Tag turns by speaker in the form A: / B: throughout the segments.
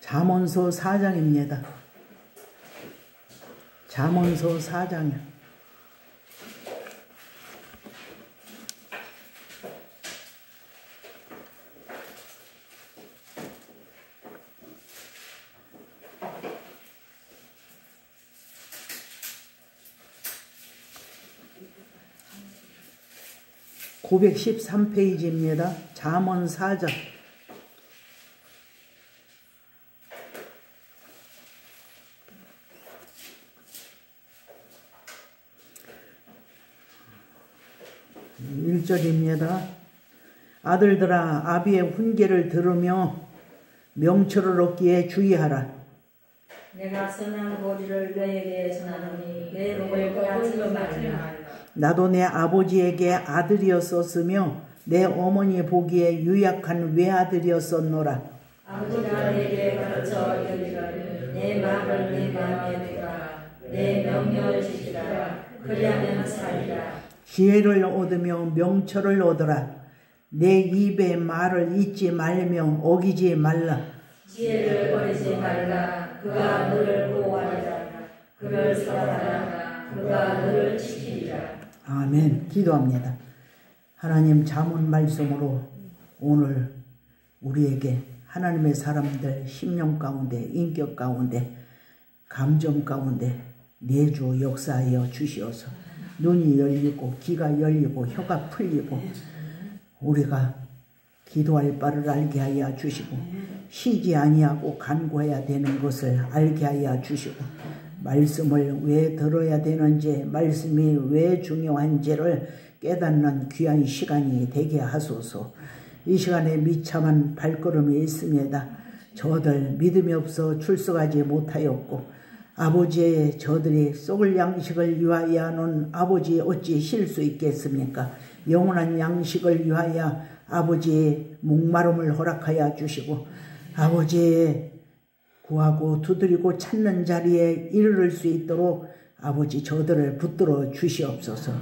A: 잠언서 4장입니다. 잠언서 4장이요. (913페이지입니다) 잠언 4장. (1절입니다) 아들들아 아비의 훈계를 들으며 명철을 얻기에 주의하라.
B: 내가 선한 고리를 너에게 전하노니 내 목을 빼앗지 말라.
A: 나도 내 아버지에게 아들이었었으며 내 어머니 보기에 유약한 외아들이었었노라.
B: 아버지가 내게 가르쳐 이르기를 내 말을 내 마음에 두라. 내 명령을 지키라. 그리하면 살리라.
A: 지혜를 얻으며 명철을 얻으라. 내 입의 말을 잊지 말며 어기지 말라.
B: 지혜를 버리지 말라. 그가 너를 보호하리라. 그를 사랑하라. 그가 너를 지키리라.
A: 아멘. 기도합니다. 하나님 잠언 말씀으로 오늘 우리에게 하나님의 사람들 심령 가운데 인격 가운데 감정 가운데 내주 역사하여 주시어서 눈이 열리고 귀가 열리고 혀가 풀리고 우리가 기도할 바를 알게 하여 주시고 쉬지 아니하고 간구해야 되는 것을 알게 하여 주시고 말씀을 왜 들어야 되는지 말씀이 왜 중요한지를 깨닫는 귀한 시간이 되게 하소서. 이 시간에 미참한 발걸음이 있습니다. 저들 믿음이 없어 출석하지 못하였고 아버지의 저들이 썩을 양식을 위하여 하는 아버지 어찌 쉴 수 있겠습니까? 영원한 양식을 위하여 아버지의 목마름을 허락하여 주시고 아버지의 구하고 두드리고 찾는 자리에 이르를 수 있도록 아버지 저들을 붙들어 주시옵소서.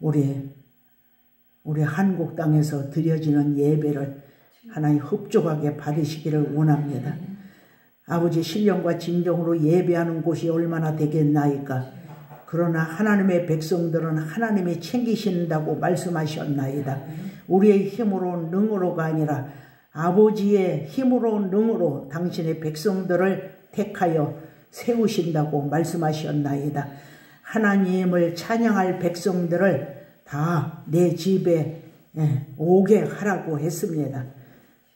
A: 우리 한국 땅에서 드려지는 예배를 하나님 흡족하게 받으시기를 원합니다. 아버지 신령과 진정으로 예배하는 곳이 얼마나 되겠나이까. 그러나 하나님의 백성들은 하나님이 챙기신다고 말씀하셨나이다. 우리의 힘으로 능으로가 아니라 아버지의 힘으로 능으로 당신의 백성들을 택하여 세우신다고 말씀하셨나이다. 하나님을 찬양할 백성들을 다 내 집에 오게 하라고 했습니다.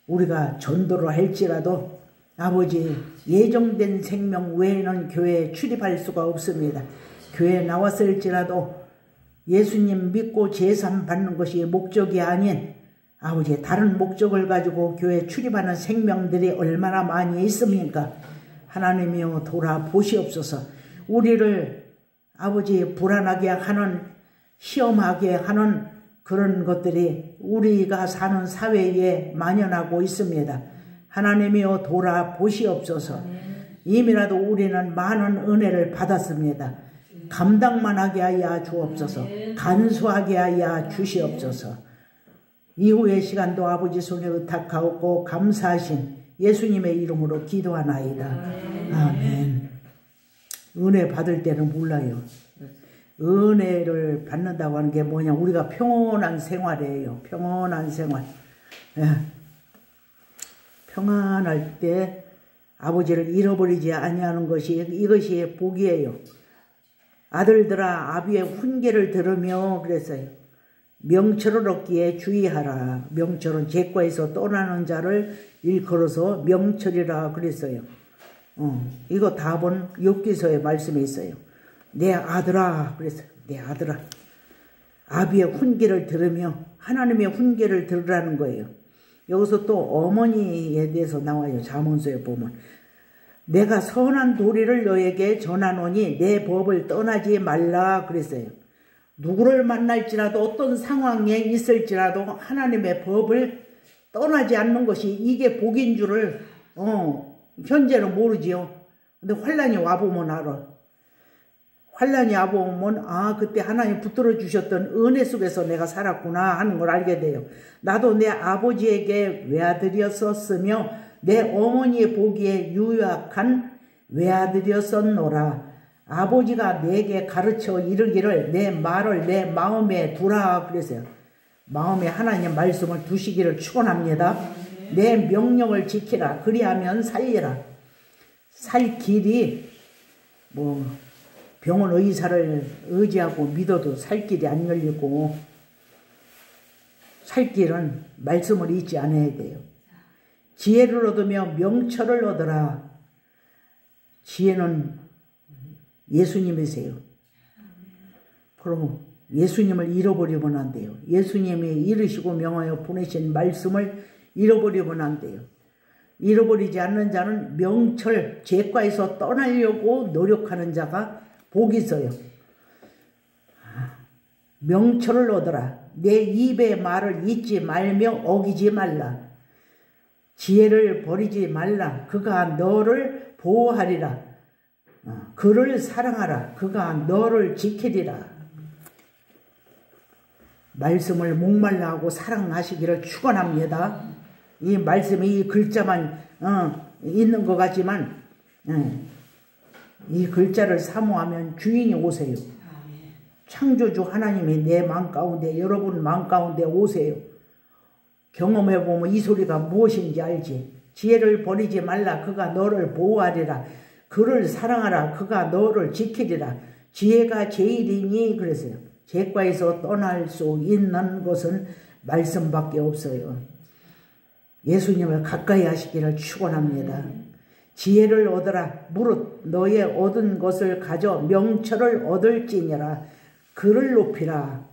A: 우리가 전도를 할지라도 아버지 예정된 생명 외에는 교회에 출입할 수가 없습니다. 교회에 나왔을지라도 예수님 믿고 제삼 받는 것이 목적이 아닌 아버지 다른 목적을 가지고 교회에 출입하는 생명들이 얼마나 많이 있습니까? 하나님이여 돌아보시옵소서. 우리를 아버지 불안하게 하는 시험하게 하는 그런 것들이 우리가 사는 사회에 만연하고 있습니다. 하나님이여 돌아보시옵소서. 이미라도 우리는 많은 은혜를 받았습니다. 감당만 하게 하여 주옵소서. 간수하게 하여 주시옵소서. 이후의 시간도 아버지 손에 의탁하고 감사하신 예수님의 이름으로 기도하나이다. 아멘. 은혜 받을 때는 몰라요. 은혜를 받는다고 하는 게 뭐냐. 우리가 평온한 생활이에요. 평온한 생활. 평안할 때 아버지를 잃어버리지 아니하는 것이 이것이 복이에요. 아들들아 아비의 훈계를 들으며 그랬어요. 명철을 얻기에 주의하라. 명철은 제과에서 떠나는 자를 일컬어서 명철이라 그랬어요. 이거 답은 욥기서의 말씀에 있어요. 내 아들아 그랬어요. 내 아들아. 아비의 훈계를 들으며 하나님의 훈계를 들으라는 거예요. 여기서 또 어머니에 대해서 나와요. 잠언서에 보면 내가 선한 도리를 너에게 전하노니 내 법을 떠나지 말라 그랬어요. 누구를 만날지라도 어떤 상황에 있을지라도 하나님의 법을 떠나지 않는 것이 이게 복인 줄을 현재는 모르지요. 근데 환란이 와보면 알아. 환란이 와보면 그때 하나님 붙들어 주셨던 은혜 속에서 내가 살았구나 하는 걸 알게 돼요. 나도 내 아버지에게 외아들이었으며 내 어머니의 보기에 유약한 외아들이었었노라. 아버지가 내게 가르쳐 이르기를 내 말을 내 마음에 두라 그랬어요. 마음에 하나님의 말씀을 두시기를 축원합니다. 내 명령을 지키라. 그리하면 살리라. 살 길이 뭐 병원 의사를 의지하고 믿어도 살 길이 안 열리고, 살 길은 말씀을 잊지 않아야 돼요. 지혜를 얻으며 명철을 얻어라. 지혜는 예수님이세요. 그럼 예수님을 잃어버리면 안 돼요. 예수님이 이르시고 명하여 보내신 말씀을 잃어버리면 안 돼요. 잃어버리지 않는 자는 명철, 죄과에서 떠나려고 노력하는 자가 복이 있어요. 명철을 얻어라. 내 입의 말을 잊지 말며 어기지 말라. 지혜를 버리지 말라. 그가 너를 보호하리라. 그를 사랑하라. 그가 너를 지키리라. 말씀을 목말라 하고 사랑하시기를 축원합니다. 이 말씀이 이 글자만 있는 것 같지만 이 글자를 사모하면 주인이 오세요. 창조주 하나님이 내 마음 가운데, 여러분 마음 가운데 오세요. 경험해보면 이 소리가 무엇인지 알지. 지혜를 버리지 말라. 그가 너를 보호하리라. 그를 사랑하라. 그가 너를 지키리라. 지혜가 제일이니 그랬어요. 죄과에서 떠날 수 있는 것은 말씀밖에 없어요. 예수님을 가까이 하시기를 축원합니다. 지혜를 얻어라. 무릇 너의 얻은 것을 가져 명철을 얻을지니라. 그를 높이라.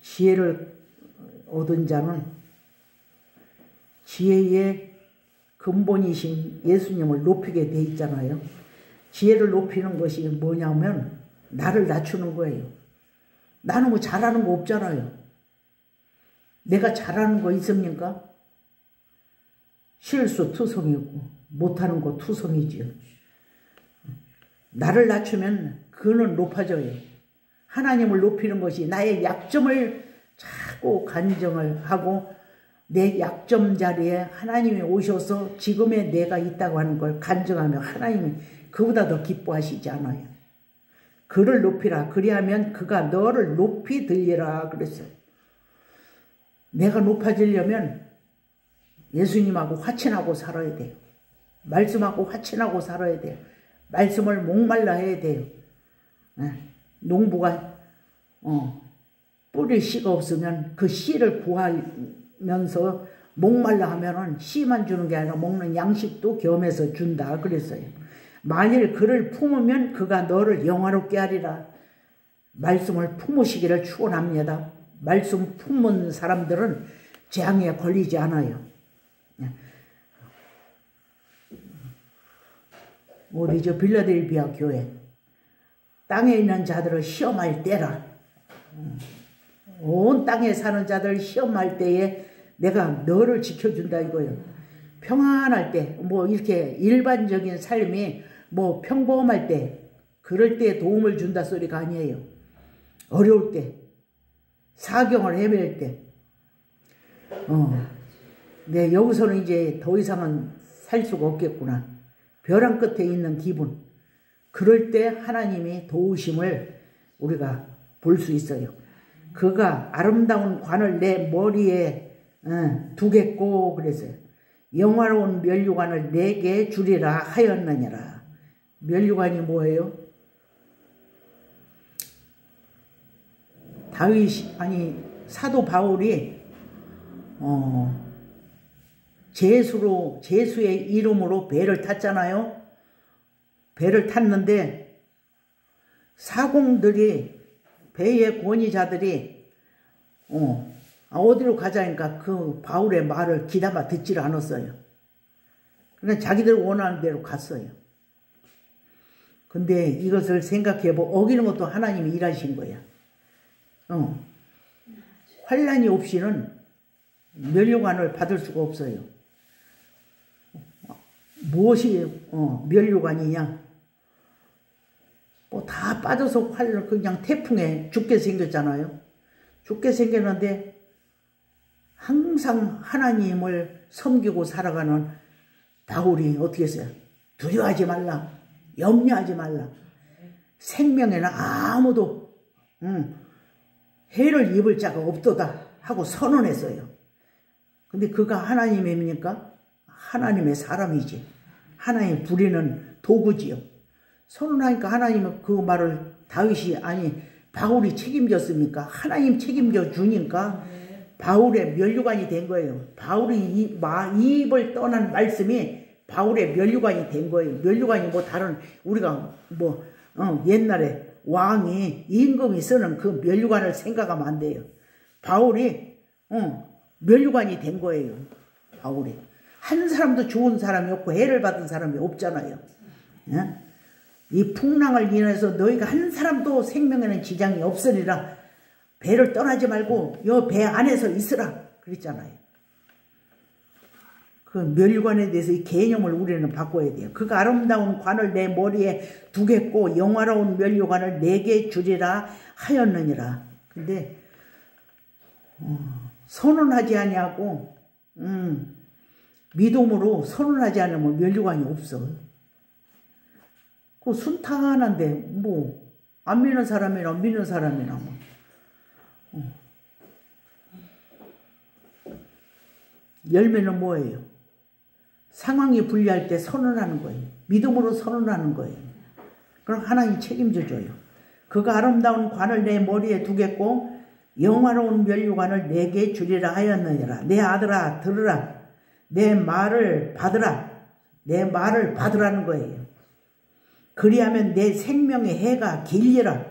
A: 지혜를 얻은 자는 지혜의 근본이신 예수님을 높이게 돼 있잖아요. 지혜를 높이는 것이 뭐냐면 나를 낮추는 거예요. 나는 뭐 잘하는 거 없잖아요. 내가 잘하는 거 있습니까? 실수 투성이고 못하는 거 투성이지요. 나를 낮추면 그는 높아져요. 하나님을 높이는 것이 나의 약점을 자꾸 간증을 하고 내 약점 자리에 하나님이 오셔서 지금의 내가 있다고 하는 걸 간증하며 하나님이 그보다 더 기뻐하시지 않아요. 그를 높이라. 그리하면 그가 너를 높이 들리라 그랬어요. 내가 높아지려면 예수님하고 화친하고 살아야 돼요. 말씀하고 화친하고 살아야 돼요. 말씀을 목말라 해야 돼요. 농부가 뿌릴 씨가 없으면 그 씨를 구하면서 목말라 하면은 씨만 주는 게 아니라 먹는 양식도 겸해서 준다 그랬어요. 만일 그를 품으면 그가 너를 영화롭게 하리라. 말씀을 품으시기를 축원합니다. 말씀 품은 사람들은 재앙에 걸리지 않아요. 우리 저 빌라델비아 교회 땅에 있는 자들을 시험할 때라. 온 땅에 사는 자들 시험할 때에 내가 너를 지켜준다 이거예요. 평안할 때, 뭐 이렇게 일반적인 삶이 뭐 평범할 때, 그럴 때 도움을 준다 소리가 아니에요. 어려울 때, 사경을 헤맬 때. 네, 여기서는 이제 더 이상은 살 수가 없겠구나. 벼랑 끝에 있는 기분. 그럴 때 하나님이 도우심을 우리가 볼 수 있어요. 그가 아름다운 관을 내 머리에 두겠고 그랬어요. 영화로운 면류관을 내게 주리라 하였느니라. 면류관이 뭐예요? 사도 바울이 제수의 이름으로 배를 탔잖아요. 배를 탔는데 사공들이, 배의 권위자들이 어디로 가자니까 그 바울의 말을 귀담아 듣지를 않았어요. 그냥 자기들 원하는 대로 갔어요. 근데 이것을 생각해보면 어기는 것도 하나님이 일하신 거야. 환난이 없이는 면류관을 받을 수가 없어요. 무엇이 면류관이냐? 뭐 다 빠져서 그냥 태풍에 죽게 생겼잖아요. 죽게 생겼는데 항상 하나님을 섬기고 살아가는 바울이 어떻게 했어요? 두려워하지 말라. 염려하지 말라. 생명에는 아무도 해를 입을 자가 없도다 하고 선언했어요. 근데 그가 하나님입니까? 하나님의 사람이지. 하나님 부리는 도구지요. 선언하니까 하나님은 그 말을 다윗이 아니 바울이 책임졌습니까? 하나님 책임져 주니까 바울의 면류관이 된 거예요. 바울이 입을 떠난 말씀이 바울의 면류관이 된 거예요. 면류관이 뭐 다른 우리가 뭐 옛날에 왕이 임금이 쓰는 그 면류관을 생각하면 안 돼요. 바울이 면류관이 된 거예요. 바울이 한 사람도 좋은 사람이 없고 해를 받은 사람이 없잖아요. 이 풍랑을 인해서 너희가 한 사람도 생명에는 지장이 없으리라. 배를 떠나지 말고 여 배 안에서 있으라 그랬잖아요. 그 면류관에 대해서 이 개념을 우리는 바꿔야 돼요. 그가 아름다운 관을 내 머리에 두겠고 영화로운 면류관을 내게 주리라 하였느니라. 근데 선언하지 아니하고 믿음으로 선언하지 않으면 면류관이 없어. 그 순탄한데 뭐 안 믿는 사람이나 믿는 사람이나 뭐. 열매는 뭐예요? 상황이 불리할 때 선언하는 거예요. 믿음으로 선언하는 거예요. 그럼 하나님 책임져 줘요. 그가 아름다운 관을 내 머리에 두겠고 영화로운 면류관을 내게 주리라 하였느니라. 내 아들아 들으라. 내 말을 받으라. 내 말을 받으라는 거예요. 그리하면 내 생명의 해가 길리라.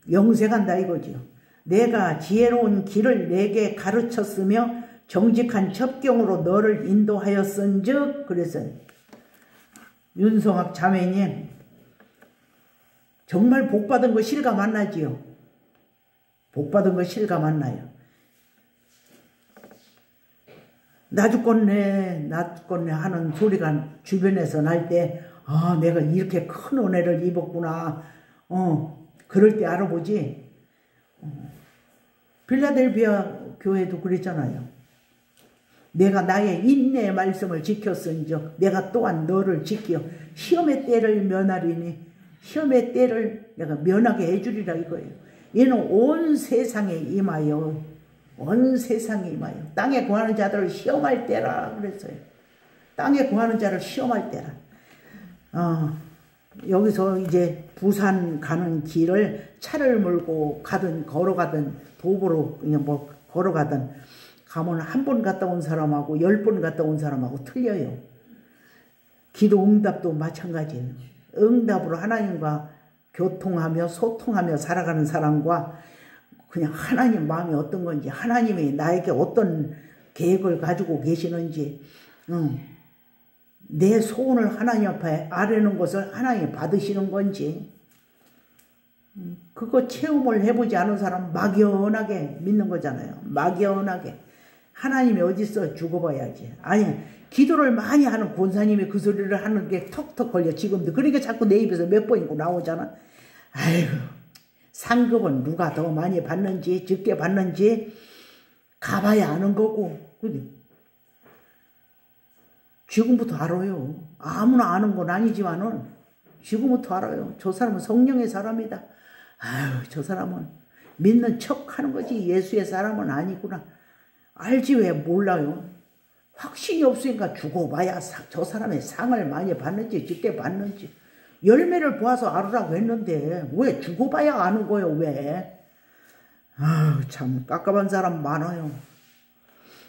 A: 영생한다 이거지요. 내가 지혜로운 길을 내게 가르쳤으며 정직한 첩경으로 너를 인도하였은즉 그랬어요. 윤성학 자매님 정말 복받은 거 실감 안 나지요? 복받은 거 실감 안 나요. 나 죽겠네 하는 소리가 주변에서 날 때 아 내가 이렇게 큰 은혜를 입었구나. 그럴 때 알아보지. 필라델피아 교회도 그랬잖아요. 내가 나의 인내의 말씀을 지켰은즉 내가 또한 너를 지켜 시험의 때를 면하리니 시험의 때를 내가 면하게 해주리라 이거예요. 이는 온 세상에 임하여 온 세상에 임하여 땅에 구하는 자들을 시험할 때라 그랬어요. 땅에 구하는 자를 시험할 때라. 여기서 이제 부산 가는 길을 차를 몰고 가든 걸어가든 도보로 그냥 뭐 걸어가든 가면 한 번 갔다 온 사람하고 10번 갔다 온 사람하고 틀려요. 기도 응답도 마찬가지예요. 응답으로 하나님과 교통하며 소통하며 살아가는 사람과 그냥 하나님 마음이 어떤 건지 하나님이 나에게 어떤 계획을 가지고 계시는지 내 소원을 하나님 앞에 아뢰는 것을 하나님이 받으시는 건지 그거 체험을 해보지 않은 사람 막연하게 믿는 거잖아요. 막연하게. 하나님이 어딨어 죽어봐야지. 아니 기도를 많이 하는 권사님이 그 소리를 하는 게 턱턱 걸려 지금도. 그러니까 자꾸 내 입에서 몇 번이고 나오잖아. 아이고 상급은 누가 더 많이 받는지 적게 받는지 가봐야 아는 거고. 지금부터 알아요. 아무나 아는 건 아니지만은 지금부터 알아요. 저 사람은 성령의 사람이다. 아유 저 사람은 믿는 척 하는 거지 예수의 사람은 아니구나. 알지 왜 몰라요. 확신이 없으니까 죽어봐야 저 사람의 상을 많이 받는지 적게 받는지 열매를 보아서 알으라고 했는데 왜 죽어봐야 아는 거예요. 왜. 아유 참 깝깝한 사람 많아요.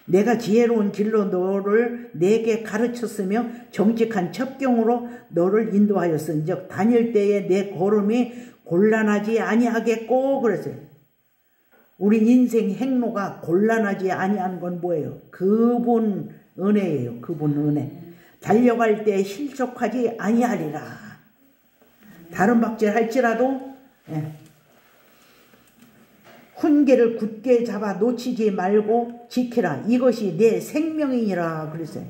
A: 내가 지혜로운 길로 너를 내게 가르쳤으며 정직한 첩경으로 너를 인도하였은즉 다닐 때에 내 걸음이 곤란하지 아니하겠고 그랬어요. 우리 인생 행로가 곤란하지 아니하는 건 뭐예요? 그분 은혜예요. 그분 은혜. 달려갈 때 실족하지 아니하리라. 다른 박질 할지라도 훈계를 굳게 잡아 놓치지 말고 지키라. 이것이 내 생명이니라 그랬어요.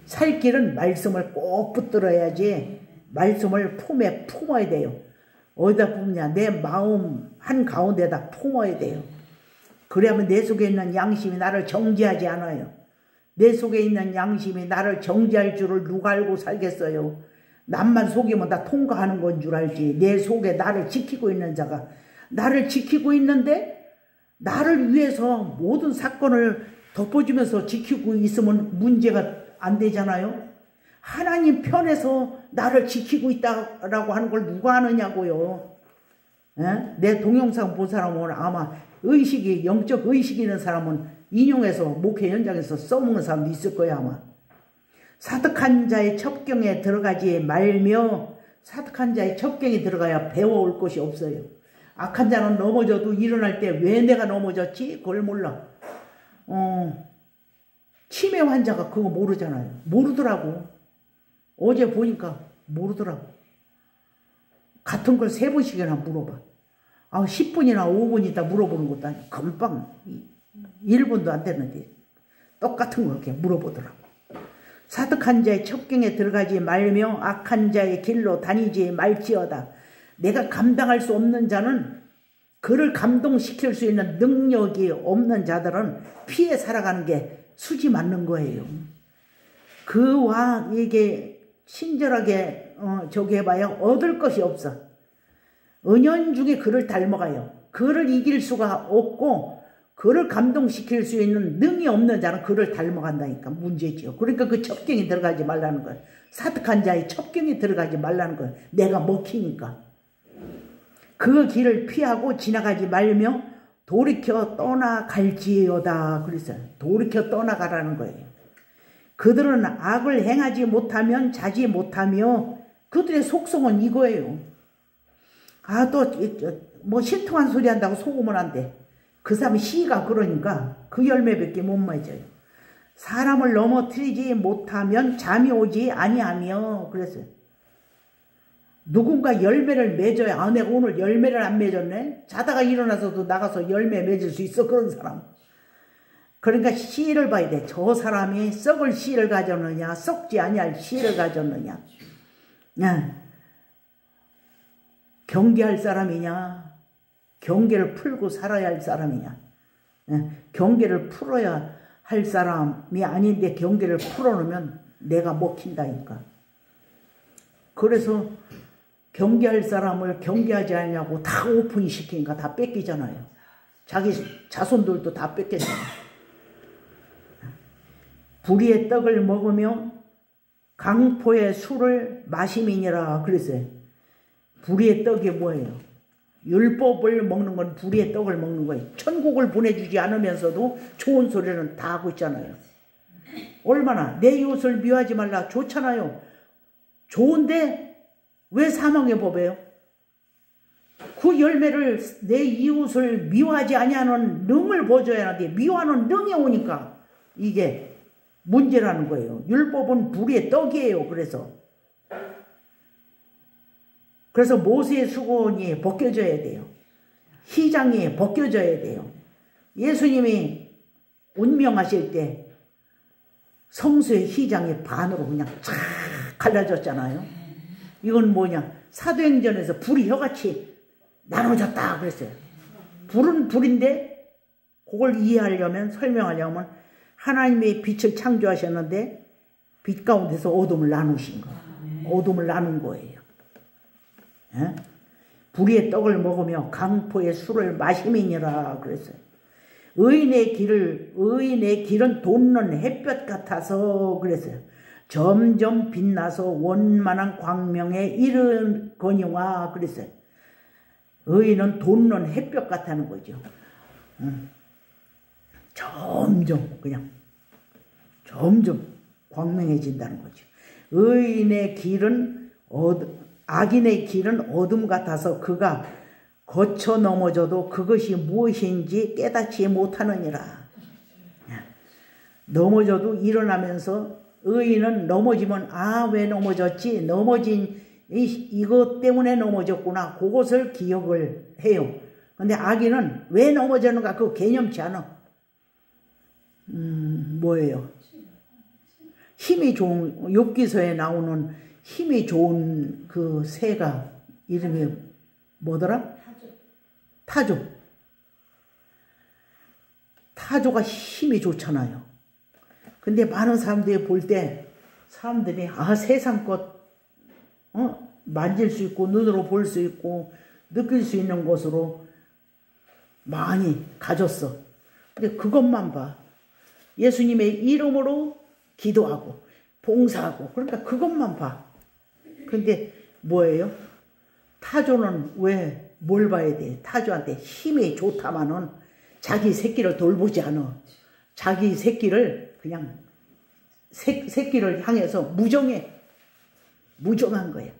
A: 살 길은 말씀을 꼭 붙들어야지. 말씀을 품에 품어야 돼요. 어디다 품냐? 내 마음 한가운데다 품어야 돼요. 그래야만 내 속에 있는 양심이 나를 정죄하지 않아요. 내 속에 있는 양심이 나를 정죄할 줄을 누가 알고 살겠어요. 남만 속이면 다 통과하는 건 줄 알지. 내 속에 나를 지키고 있는 자가 나를 지키고 있는데 나를 위해서 모든 사건을 덮어주면서 지키고 있으면 문제가 안 되잖아요. 하나님 편에서 나를 지키고 있다라고 하는 걸 누가 아느냐고요. 에? 내 동영상 본 사람은 아마 의식이, 영적 의식이 있는 사람은 인용해서 목회 현장에서 써먹는 사람도 있을 거야 아마. 사득한 자의 첩경에 들어가지 말며, 사득한 자의 첩경에 들어가야 배워올 것이 없어요. 악한 자는 넘어져도 일어날 때 왜 내가 넘어졌지? 그걸 몰라. 치매 환자가 그거 모르잖아요. 모르더라고. 어제 보니까 모르더라고. 같은 걸 3번씩이나 물어봐. 10분이나 5분 있다 물어보는 것도 아니고 금방 1분도 안 되는데 똑같은 걸 이렇게 물어보더라고. 사득한 자의 첩경에 들어가지 말며 악한 자의 길로 다니지 말지어다. 내가 감당할 수 없는 자는, 그를 감동시킬 수 있는 능력이 없는 자들은 피해 살아가는 게 수지 맞는 거예요. 그와 이게 친절하게 저기 해봐야 얻을 것이 없어. 은연중에 그를 닮아가요. 그를 이길 수가 없고 그를 감동시킬 수 있는 능이 없는 자는 그를 닮아간다니까 문제지요. 그러니까 그 첩경에 들어가지 말라는 거예요. 사득한 자의 첩경에 들어가지 말라는 거예요. 내가 먹히니까. 그 길을 피하고 지나가지 말며 돌이켜 떠나갈지어다. 그랬어요. 돌이켜 떠나가라는 거예요. 그들은 악을 행하지 못하면 자지 못하며, 그들의 속성은 이거예요. 또 뭐 신통한 소리 한다고 속으면 안 돼. 그 사람이 시가 그러니까 그 열매밖에 못 맺어요. 사람을 넘어뜨리지 못하면 잠이 오지 아니하며 그랬어요. 누군가 열매를 맺어야, 내가 오늘 열매를 안 맺었네? 자다가 일어나서도 나가서 열매 맺을 수 있어, 그런 사람. 그러니까 씨를 봐야 돼. 저 사람이 썩을 씨를 가졌느냐, 썩지 아니할 씨를 가졌느냐. 경계할 사람이냐, 경계를 풀고 살아야 할 사람이냐. 경계를 풀어야 할 사람이 아닌데 경계를 풀어놓으면 내가 먹힌다니까. 그래서 경계할 사람을 경계하지 않냐고 다 오픈시키니까 다 뺏기잖아요. 자기 자손들도 다 뺏겼잖아요. 불의의 떡을 먹으며 강포의 술을 마심이니라 그랬어요. 불의의 떡이 뭐예요? 율법을 먹는 건 불의의 떡을 먹는 거예요. 천국을 보내주지 않으면서도 좋은 소리는 다 하고 있잖아요. 얼마나 내 이웃을 미워하지 말라 좋잖아요. 좋은데 왜 사망의 법이에요? 그 열매를 내 이웃을 미워하지 아니하는 능을 보여줘야 하는데 미워하는 능이 오니까 이게 문제라는 거예요. 율법은 불의의 떡이에요. 그래서 모세의 수건이 벗겨져야 돼요. 휘장이 벗겨져야 돼요. 예수님이 운명하실 때 성수의 휘장이 반으로 그냥 쫙 갈라졌잖아요. 이건 뭐냐? 사도행전에서 불이 혀같이 나눠졌다 그랬어요. 불은 불인데 그걸 이해하려면, 설명하려면 하나님의 빛을 창조하셨는데 빛 가운데서 어둠을 나누신 거예요. 어둠을 나눈 거예요. 불의의 떡을 먹으며 강포의 술을 마심이니라 그랬어요. 의인의 길은 돋는 햇볕 같아서 그랬어요. 점점 빛나서 원만한 광명에 이르거니와 그랬어요. 의인은 돋는 햇볕 같다는 거죠. 점점 광명해진다는 거죠. 의인의 길은 악인의 길은 어둠 같아서 그가 거쳐 넘어져도 그것이 무엇인지 깨닫지 못하느니라. 넘어져도 일어나면서 의인은 넘어지면 왜 넘어졌지? 넘어진 이것 때문에 넘어졌구나. 그것을 기억을 해요. 근데 악인은 왜 넘어졌는가 그거 개념치 않아. 뭐예요? 힘이 좋은, 욥기서에 나오는 힘이 좋은 그 새가 이름이 뭐더라? 타조. 타조가 힘이 좋잖아요. 근데 많은 사람들이 볼 때 사람들이 세상 것 만질 수 있고 눈으로 볼 수 있고 느낄 수 있는 것으로 많이 가졌어. 근데 그것만 봐. 예수님의 이름으로 기도하고 봉사하고 그러니까 그것만 봐. 근데 뭐예요? 타조는 왜 뭘 봐야 돼? 타조한테 힘이 좋다마는 자기 새끼를 돌보지 않아. 자기 새끼를 그냥 새끼를 향해서 무정한 거예요.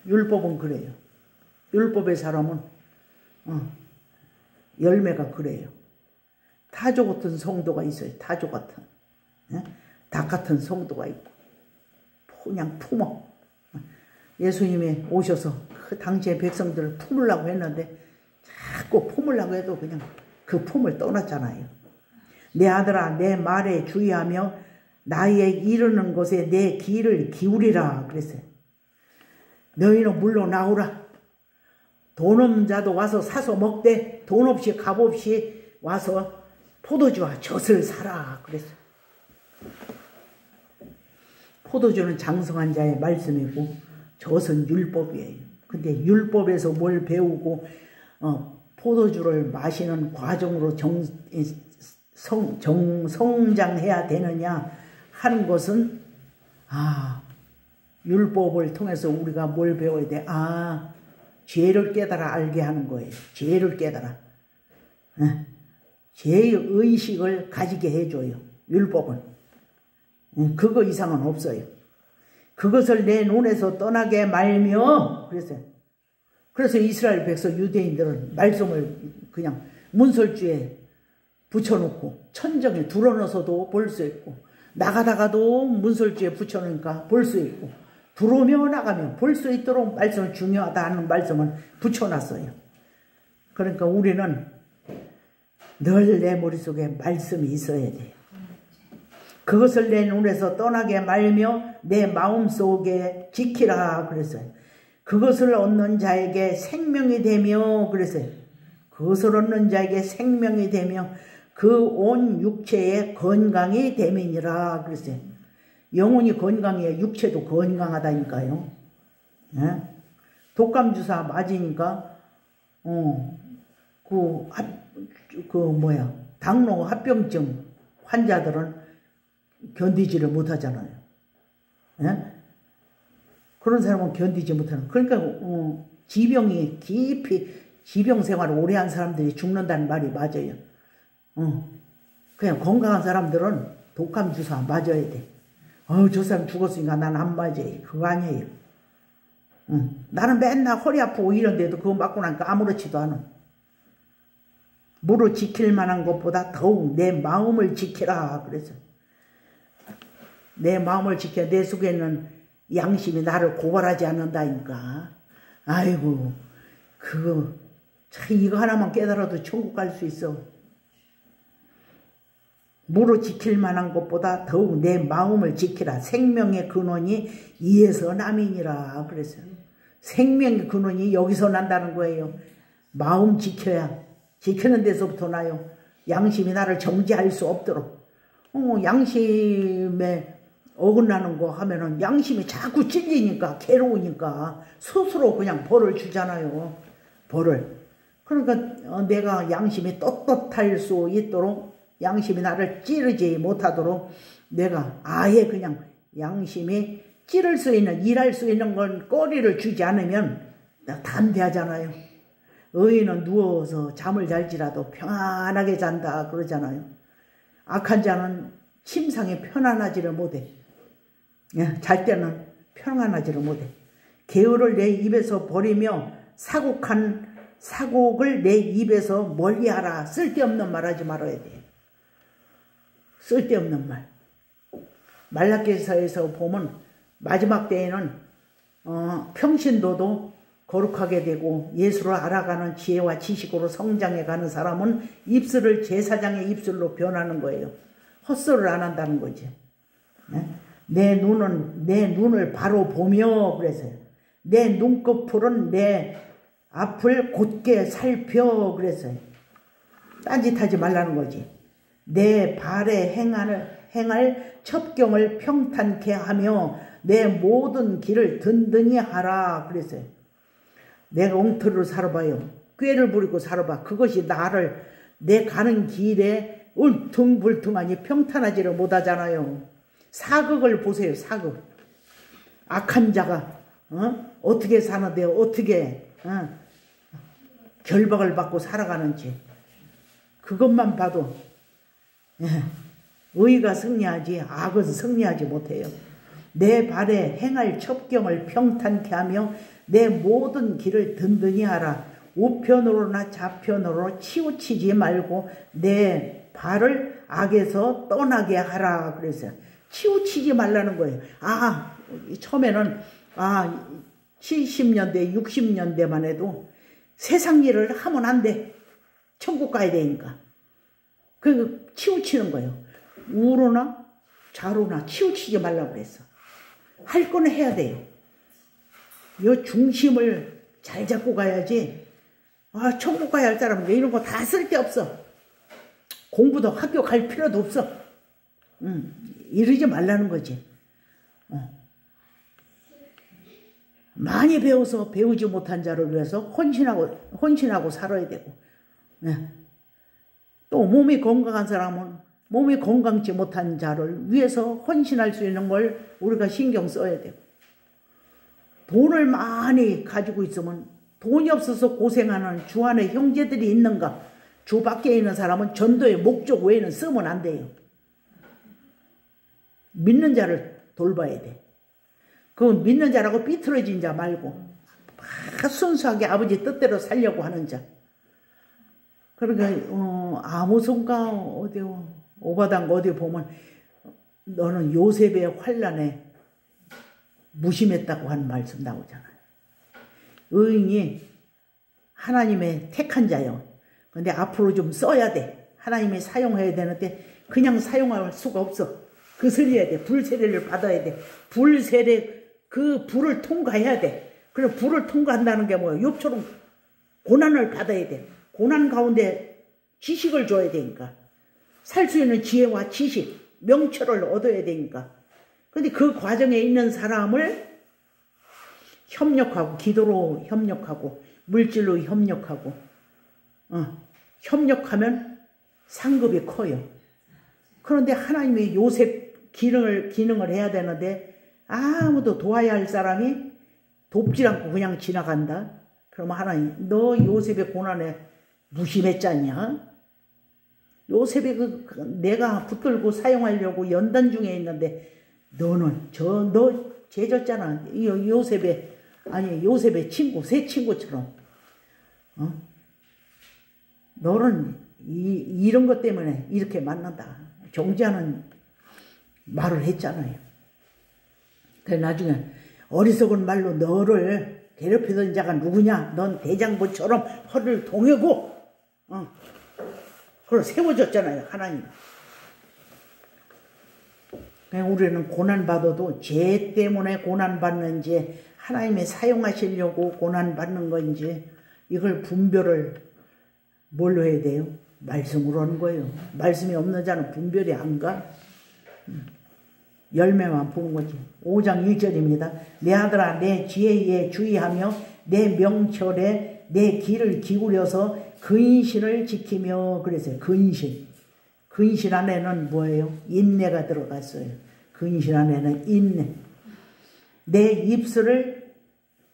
A: 율법은 그래요. 율법의 사람은 열매가 그래요. 타조 같은 성도가 있어요. 타조 같은 닭 같은 성도가 있고 그냥 품어. 예수님이 오셔서 그 당시의 백성들을 품으려고 했는데 자꾸 품으려고 해도 그냥 그 품을 떠났잖아요. 내 아들아 내 말에 주의하며 나의 이르는 것에 내 귀를 기울이라 그랬어요. 너희는 물러나오라. 돈 없는 자도 와서 사서 먹되 돈 없이 값 없이 와서 포도주와 젖을 사라 그랬어요. 포도주는 장성한 자의 말씀이고 젖은 율법이에요. 근데 율법에서 뭘 배우고 포도주를 마시는 과정으로 성장해야 되느냐 하는 것은 율법을 통해서 우리가 뭘 배워야 돼? 죄를 깨달아 알게 하는 거예요. 죄를 깨달아. 죄의식을 가지게 해줘요. 율법은. 그거 이상은 없어요. 그것을 내 눈에서 떠나게 말며 그래서 이스라엘 백성 유대인들은 말씀을 그냥 문설주에 붙여놓고 천정에 둘러넣어서도 볼 수 있고 나가다가도 문설주에 붙여놓으니까 볼 수 있고 들어오며 나가며 볼 수 있도록 말씀을 중요하다 하는 말씀을 붙여놨어요. 그러니까 우리는 늘 내 머릿속에 말씀이 있어야 돼요. 그것을 내 눈에서 떠나게 말며 내 마음속에 지키라 그랬어요. 그것을 얻는 자에게 생명이 되며 그랬어요. 그것을 얻는 자에게 생명이 되며 그 온 육체의 건강이 됨이니라 그랬어요. 영혼이 건강해야 육체도 건강하다니까요. 독감 주사 맞으니까 당뇨 합병증 환자들은 견디지를 못하잖아요. 그런 사람은 견디지 못하는. 그러니까 지병이 깊이 지병 생활을 오래 한 사람들이 죽는다는 말이 맞아요. 그냥 건강한 사람들은 독감 주사 맞아야 돼. 저 사람 죽었으니까 난 안 맞아요. 그거 아니에요. 나는 맨날 허리 아프고 이런데도 그거 맞고 나니까 아무렇지도 않아. 무릇 지킬 만한 것보다 더욱 내 마음을 지키라 그래서 내 마음을 지켜. 내 속에는 양심이 나를 고발하지 않는다니까. 아이고 참 이거 하나만 깨달아도 천국 갈 수 있어. 무릇 지킬 만한 것보다 더욱 내 마음을 지키라. 생명의 근원이 이에서 남이니라 그랬어요. 생명의 근원이 여기서 난다는 거예요. 마음 지켜야. 지키는 데서부터 나요. 양심이 나를 정지할 수 없도록. 양심에 어긋나는 거 하면은 양심이 자꾸 찔리니까 괴로우니까 스스로 그냥 벌을 주잖아요. 벌을. 그러니까 내가 양심이 떳떳할 수 있도록 양심이 나를 찌르지 못하도록 내가 아예 그냥 양심이 찌를 수 있는 일할 수 있는 건 거리를 주지 않으면 담대하잖아요. 의인은 누워서 잠을 잘지라도 평안하게 잔다 그러잖아요. 악한 자는 침상에 편안하지를 못해. 잘 때는 평안하지를 못해. 게으를 내 입에서 버리며 사곡을 내 입에서 멀리하라. 쓸데없는 말 하지 말아야 돼요. 쓸데없는 말. 말라기서에서 보면 마지막 때에는 평신도도 거룩하게 되고 예수를 알아가는 지혜와 지식으로 성장해가는 사람은 입술을 제사장의 입술로 변하는 거예요. 헛소리를 안 한다는 거지. 내 눈을 바로 보며 그랬어요. 내 눈꺼풀은 내 앞을 곧게 살펴 그랬어요. 딴짓하지 말라는 거지. 내 발에 행할 첩경을 평탄케 하며 내 모든 길을 든든히 하라 그랬어요. 내가 엉터리로 살아봐요. 꾀를 부리고 살아봐. 그것이 나를 내 가는 길에 울퉁불퉁하니 평탄하지를 못하잖아요. 사극을 보세요. 사극. 악한 자가 어떻게 사는데 어떻게 결박을 받고 살아가는지 그것만 봐도 의가 승리하지 악은 승리하지 못해요. 내 발에 행할 첩경을 평탄케 하며 내 모든 길을 든든히 하라. 우편으로나 좌편으로 치우치지 말고 내 발을 악에서 떠나게 하라 그랬어요. 치우치지 말라는 거예요. 처음에는 70년대 60년대만 해도 세상 일을 하면 안 돼. 천국 가야 되니까. 그 치우치는 거예요. 우로나 좌로나 치우치지 말라고 그랬어. 할 거는 해야 돼요. 이 중심을 잘 잡고 가야지. 천국 가야 할 사람은 이런 거 다 쓸데없어. 공부도 학교 갈 필요도 없어. 이러지 말라는 거지. 많이 배워서 배우지 못한 자를 위해서 헌신하고 살아야 되고. 또 몸이 건강한 사람은 몸이 건강치 못한 자를 위해서 헌신할 수 있는 걸 우리가 신경 써야 되고. 돈을 많이 가지고 있으면 돈이 없어서 고생하는 주 안에 형제들이 있는가? 주 밖에 있는 사람은 전도의 목적 외에는 쓰면 안 돼요. 믿는 자를 돌봐야 돼. 그 믿는 자라고 삐뚤어진 자 말고 순수하게 아버지 뜻대로 살려고 하는 자. 그러니까 아모손가 어디 오바당가 어디 보면 너는 요셉의 환난에 무심했다고 하는 말씀 나오잖아요. 의인이 하나님의 택한 자요. 근데 앞으로 좀 써야 돼. 하나님이 사용해야 되는데 그냥 사용할 수가 없어. 그 세례해야 돼. 불세례를 받아야 돼. 불세례 그 불을 통과해야 돼. 그래 불을 통과한다는 게 뭐야? 욥처럼 고난을 받아야 돼. 고난 가운데 지식을 줘야 되니까. 살 수 있는 지혜와 지식, 명철을 얻어야 되니까. 근데 그 과정에 있는 사람을 협력하고 기도로 협력하고 물질로 협력하고 협력하면 상급이 커요. 그런데 하나님이 요셉 기능을 해야 되는데 아무도 도와야 할 사람이 돕지 않고 그냥 지나간다. 그러면 하나님 너 요셉의 고난에 무심했지 않냐? 요셉이 내가 붙들고 사용하려고 연단 중에 있는데 너는 너 죄졌잖아. 요셉의 친구, 새 친구처럼. 너는 이런 것 때문에 이렇게 만난다. 정죄하는 말을 했잖아요. 그래서 나중에 어리석은 말로 너를 괴롭히던 자가 누구냐? 넌 대장부처럼 허를 동이고, 그걸 세워줬잖아요, 하나님. 우리는 고난받아도 죄 때문에 고난받는지 하나님이 사용하시려고 고난받는 건지 이걸 분별을 뭘로 해야 돼요? 말씀으로 하는 거예요. 말씀이 없는 자는 분별이 안 가. 열매만 보는 거지. 5장 1절입니다. 내 아들아 내 지혜에 주의하며 내 명철에 내 길을 기울여서 근신을 지키며 그랬어요. 근신. 근신 안에는 뭐예요? 인내가 들어갔어요. 근신 안에는 인내. 내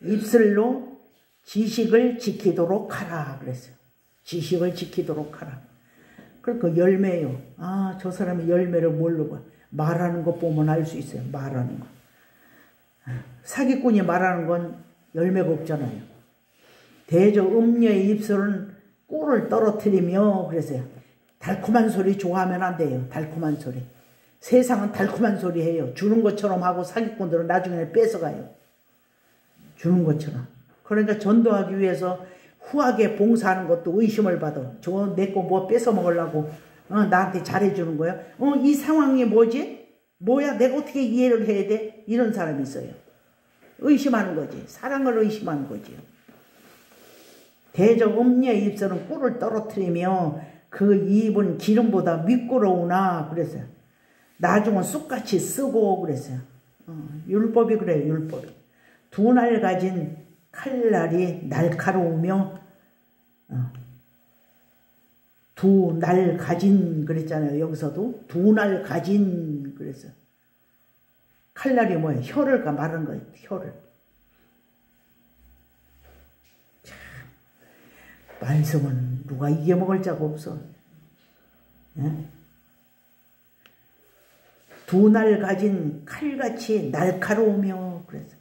A: 입술로 지식을 지키도록 하라 그랬어요. 지식을 지키도록 하라. 그러니까 열매예요. 저 사람이 열매를 뭘로 봐? 말하는 것 보면 알 수 있어요. 말하는 거. 사기꾼이 말하는 건 열매가 없잖아요. 대저 음녀의 입술은 꿀을 떨어뜨리며 그랬어요. 달콤한 소리 좋아하면 안 돼요. 달콤한 소리. 세상은 달콤한 소리 해요. 주는 것처럼 하고 사기꾼들은 나중에 뺏어가요. 주는 것처럼. 그러니까 전도하기 위해서 후하게 봉사하는 것도 의심을 받아. 저 내 거 뭐 뺏어 먹으려고 나한테 잘해주는 거야? 이 상황이 뭐지? 뭐야? 내가 어떻게 이해를 해야 돼? 이런 사람이 있어요. 의심하는 거지. 사랑을 의심하는 거지요. 대저 음녀의 입술은 꿀을 떨어뜨리며 그 입은 기름보다 미끄러우나 그랬어요. 나중은 쑥같이 쓰고 그랬어요. 율법이 그래요. 율법이. 두 날 가진 칼날이 날카로우며 두 날 가진 그랬잖아요. 여기서도 두 날 가진 그랬어요. 칼날이 뭐예요? 혀를 말하는 거예요. 혀를. 참, 말씀은 누가 이겨먹을 자가 없어. 예? 두 날 가진 칼같이 날카로우며 그래서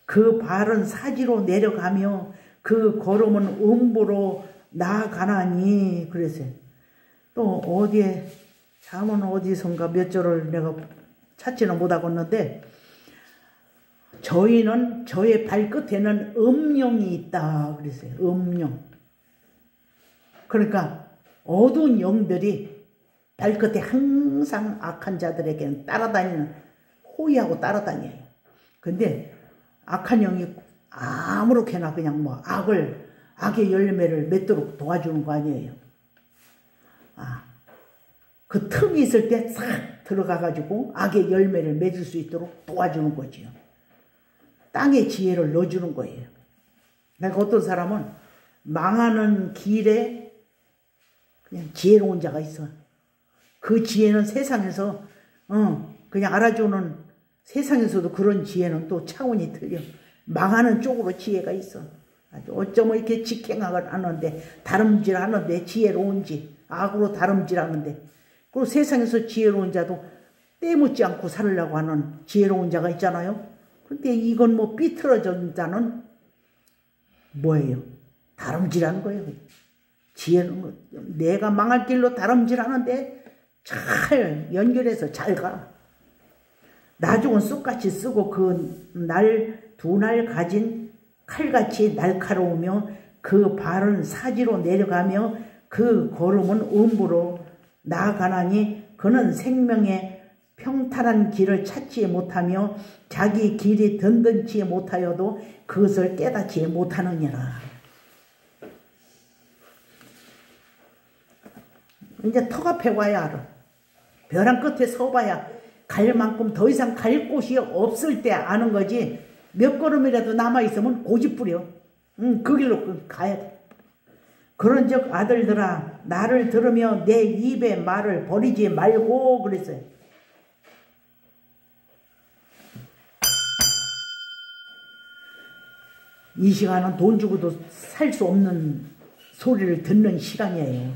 A: 그 발은 사지로 내려가며 그 걸음은 음부로 나아가나니 그랬어요. 또 어디에 잠언 어디선가 몇 절을 내가 찾지는 못하겠는데 저희는 저의 발끝에는 음령이 있다 그랬어요. 음령. 그러니까 어두운 영들이 발끝에 항상 악한 자들에게는 따라다니는 호위하고 따라다녀요. 근데 악한 영이 아무렇게나 그냥 뭐 악의 열매를 맺도록 도와주는 거 아니에요. 그 틈이 있을 때 싹 들어가가지고 악의 열매를 맺을 수 있도록 도와주는 거지요. 땅의 지혜를 넣어주는 거예요. 그러니까 어떤 사람은 망하는 길에 그냥 지혜로운 자가 있어. 그 지혜는 세상에서 그냥 알아주는 세상에서도 그런 지혜는 또 차원이 틀려. 망하는 쪽으로 지혜가 있어. 어쩌면 이렇게 직행을 하는데 다름질하는데 지혜로운지 악으로 다름질하는데 그리고 세상에서 지혜로운 자도 떼묻지 않고 살으려고 하는 지혜로운 자가 있잖아요. 근데 이건 뭐 삐뚤어진 자는 뭐예요? 다름질하는 거예요. 지혜는 내가 망할 길로 다름질하는데 잘 연결해서 잘 가. 나중은 쑥같이 쓰고 두 날 가진 칼같이 날카로우며 그 발은 사지로 내려가며 그 걸음은 음부로 나아가나니 그는 생명의 평탄한 길을 찾지 못하며 자기 길이 든든치 못하여도 그것을 깨닫지 못하느니라. 이제 턱 앞에 와야 알아. 벼랑 끝에 서봐야 갈 만큼 더 이상 갈 곳이 없을 때 아는 거지. 몇 걸음이라도 남아있으면 고집부려. 그 길로 가야 돼. 그런즉 아들들아 나를 들으며 내 입의 말을 버리지 말고 그랬어요. 이 시간은 돈 주고도 살 수 없는 소리를 듣는 시간이에요.